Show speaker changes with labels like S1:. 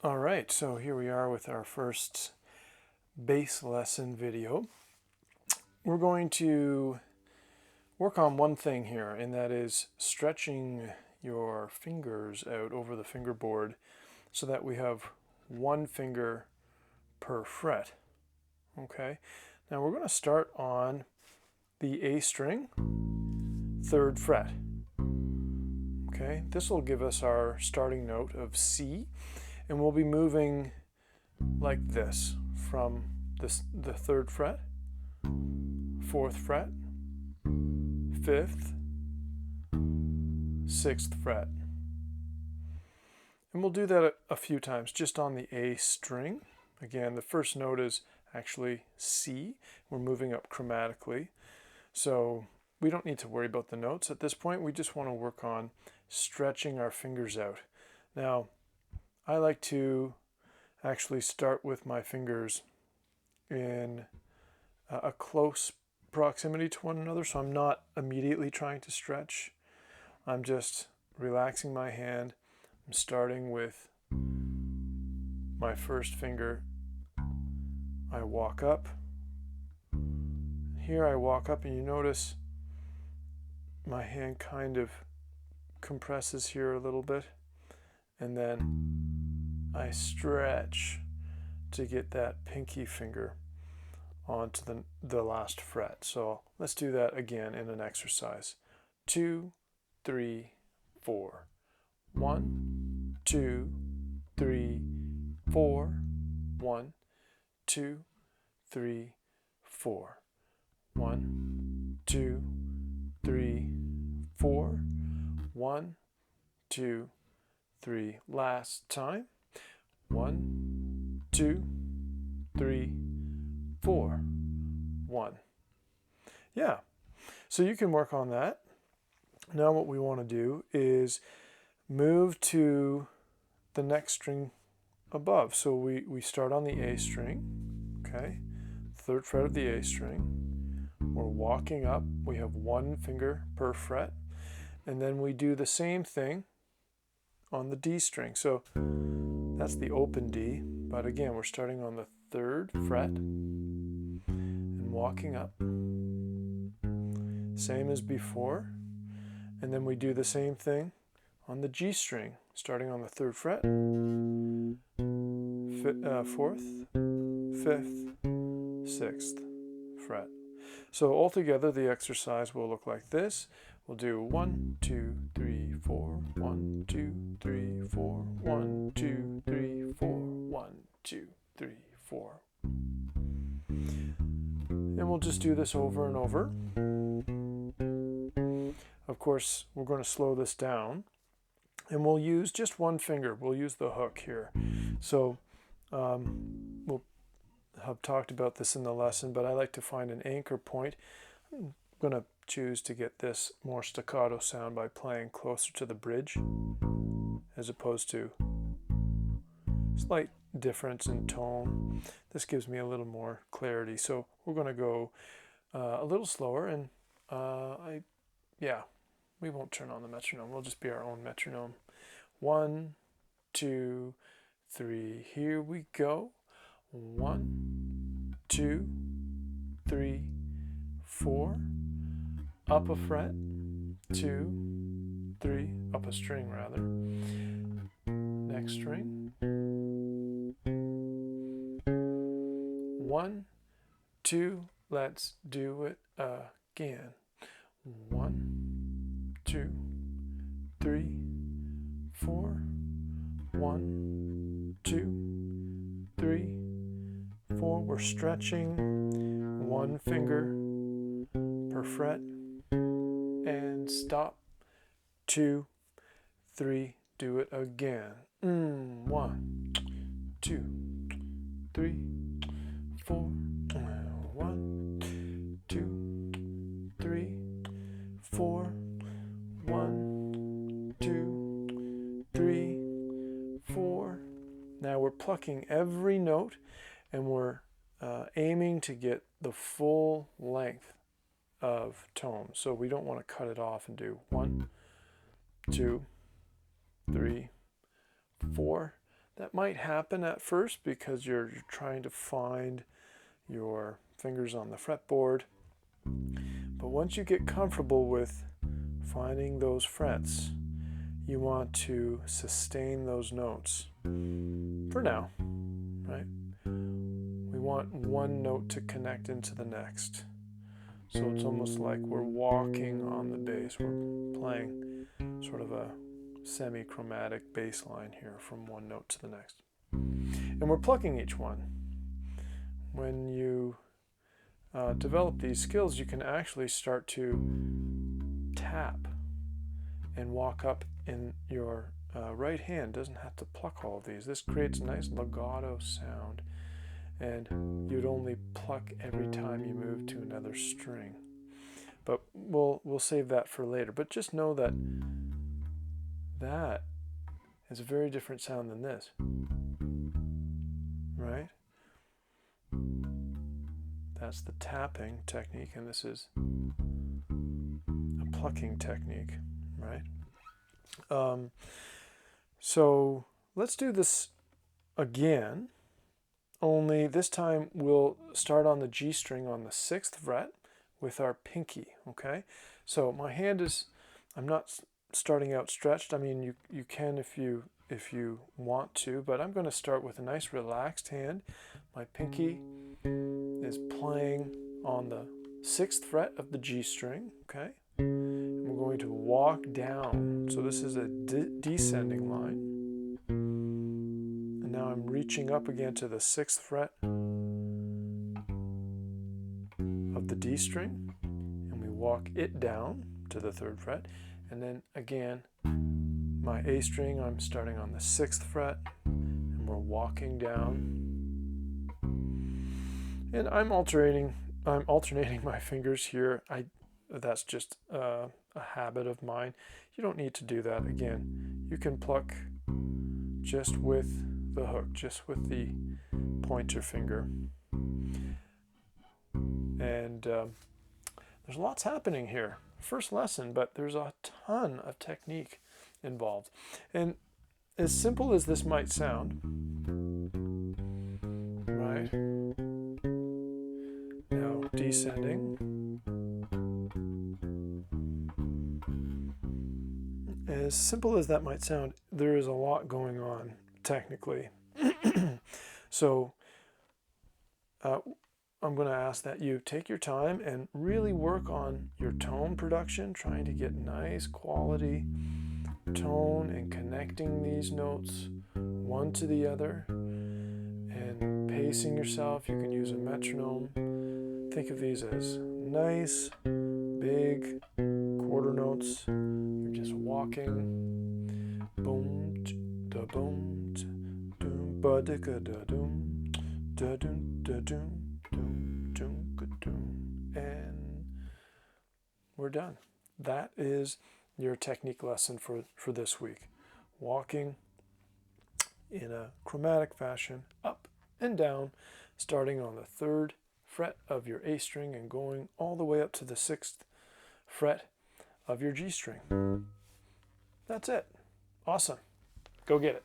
S1: All right, so here we are with our first bass lesson video. We're going to work on one thing here, and that is stretching your fingers out over the fingerboard so that we have one finger per fret. Okay, now we're going to start on the A string, 3rd fret. Okay, this will give us our starting note of C, and we'll be moving like this from the 3rd fret, 4th fret, 5th, 6th fret. And we'll do that a few times just on the A string. Again, the first note is actually C. We're moving up chromatically. So we don't need to worry about the notes at this point. We just want to work on stretching our fingers out. Now, I like to actually start with my fingers in a close proximity to one another, so I'm not immediately trying to stretch. I'm just relaxing my hand. I'm starting with my first finger. I walk up. Here I walk up, and you notice my hand kind of compresses here a little bit, and then I stretch to get that pinky finger onto the last fret. So let's do that again in an exercise. 2, 3, 4. 1, 2, 3, 4. 1, 2, 3, 4. 1, 2, 3, 4. 1, 2, 3. Last time. 1, 2, 3, 4. 1. Yeah. So you can work on that. Now what we want to do is move to the next string above. So we start on the A string, okay? 3rd fret of the A string. We're walking up. We have one finger per fret. And then we do the same thing on the D string. So that's the open D. But again, we're starting on the 3rd fret and walking up. Same as before. And then we do the same thing on the G string, starting on the 3rd fret, 4th, 5th, 6th fret. So altogether the exercise will look like this. We'll do 1, 2, 3, 4, 1, 2, 3, 4, 1, 2, 3, 4, 1, 2, 3, 4. And we'll just do this over and over. Of course, we're going to slow this down, and we'll use just one finger. We'll use the hook here. So we'll have talked about this in the lesson, but I like to find an anchor point. I'm going to choose to get this more staccato sound by playing closer to the bridge as opposed to slight difference in tone. This gives me a little more clarity. So we're going to go a little slower, and we won't turn on the metronome. We'll just be our own metronome. 1, 2, 3. Here we go. 1, 2, 3, 4. Up a fret. 2, 3. Up a string rather. Next string. 1, 2. Let's do it again. 1, 2, 3, 4. 1, 2, 3, 4. We're stretching one finger per fret and stop. 2, 3. Do it again. 1, 2, 3, 4. 1, 2, 3, 4. 1, 2, 3, 4. Now we're plucking every note, and we're aiming to get the full length of tone. So we don't want to cut it off and do 1, 2, 3, 4. That might happen at first because you're trying to find your fingers on the fretboard. But once you get comfortable with finding those frets, you want to sustain those notes for now, right? We want one note to connect into the next. So it's almost like we're walking on the bass. We're playing sort of a semi-chromatic bass line here from one note to the next. And we're plucking each one. When you develop these skills, you can actually start to tap and walk up in your right hand. Doesn't have to pluck all of these. This creates a nice legato sound, and you'd only pluck every time you move to another string. But we'll save that for later. But just know that that is a very different sound than this, right? That's the tapping technique, and this is a plucking technique, right? So let's do this again, only this time we'll start on the G string on the 6th fret with our pinky, okay? So my hand is, I'm not starting out stretched. I mean, you can if you want to, but I'm going to start with a nice relaxed hand. My pinky is playing on the 6th fret of the G string, okay? And we're going to walk down. So this is a descending line. And now I'm reaching up again to the 6th fret of the D string, and we walk it down to the 3rd fret. And then again, my A string, I'm starting on the 6th fret, and we're walking down. And I'm alternating my fingers here. That's just a habit of mine. You don't need to do that. Again, you can pluck just with the hook, just with the pointer finger. And there's lots happening here. First lesson, but there's a ton of technique involved. And as simple as this might sound, right? Now descending. As simple as that might sound, there is a lot going on technically. So I'm going to ask that you take your time and really work on your tone production, trying to get nice quality tone and connecting these notes one to the other and pacing yourself. You can use a metronome. Think of these as nice, big quarter notes. You're just walking. Boom, da boom, doom, ba da ga da doom, da doom, da doom. And we're done. That is your technique lesson for this week. Walking in a chromatic fashion, up and down, starting on the 3rd fret of your A string and going all the way up to the 6th fret of your G string. That's it. Awesome. Go get it.